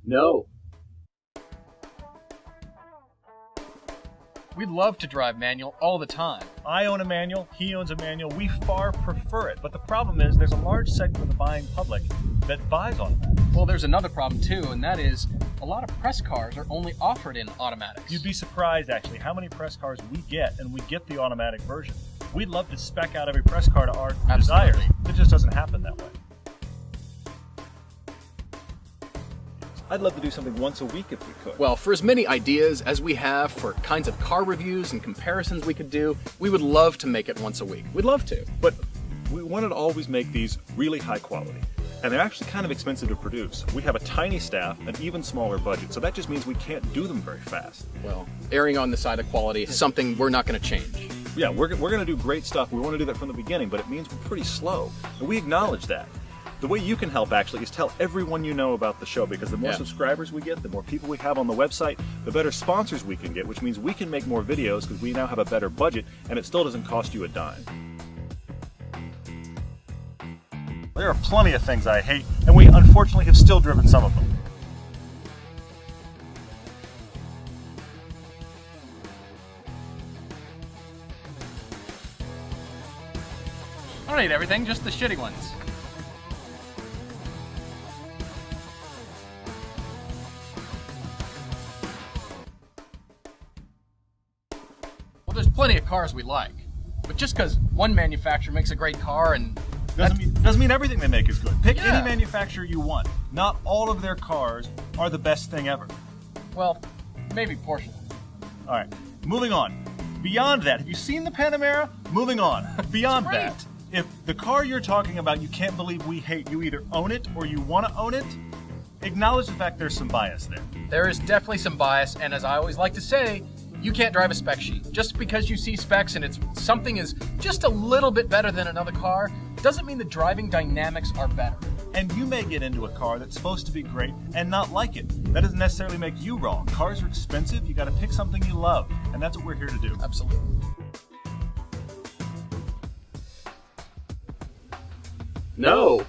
No. We'd love to drive manual all the time. I own a manual, he owns a manual, we far prefer it. But the problem is there's a large segment of the buying public that buys automatic. Well, there's another problem too, and that is a lot of press cars are only offered in automatics. You'd be surprised actually how many press cars we get, and we get the automatic version. We'd love to spec out every press car to our desire. It just doesn't happen that way. I'd love to do something once a week if we could. Well, for as many ideas as we have for kinds of car reviews and comparisons we could do, we would love to make it once a week. We'd love to. But we wanted to always make these really high quality. And they're actually kind of expensive to produce. We have a tiny staff, an even smaller budget, so that just means we can't do them very fast. Well, erring on the side of quality is something we're not going to change. Yeah, we're going to do great stuff. We want to do that from the beginning, but it means we're pretty slow. And we acknowledge that. The way you can help actually is tell everyone you know about the show, because the more subscribers we get, the more people we have on the website, the better sponsors we can get, which means we can make more videos because we now have a better budget and it still doesn't cost you a dime. There are plenty of things I hate, and we unfortunately have still driven some of them. I don't hate everything, just the shitty ones. Well, there's plenty of cars we like, but just because one manufacturer makes a great car and doesn't mean everything they make is good. Pick any manufacturer you want. Not all of their cars are the best thing ever. Well, maybe portion. All right, moving on. Beyond that, have you seen the Panamera? Moving on. Beyond that, if the car you're talking about you can't believe we hate, you either own it or you want to own it, acknowledge the fact there's some bias there. There is definitely some bias, and as I always like to say, you can't drive a spec sheet. Just because you see specs and something is just a little bit better than another car, doesn't mean the driving dynamics are better. And you may get into a car that's supposed to be great and not like it. That doesn't necessarily make you wrong. Cars are expensive, you gotta pick something you love, and that's what we're here to do. Absolutely. No.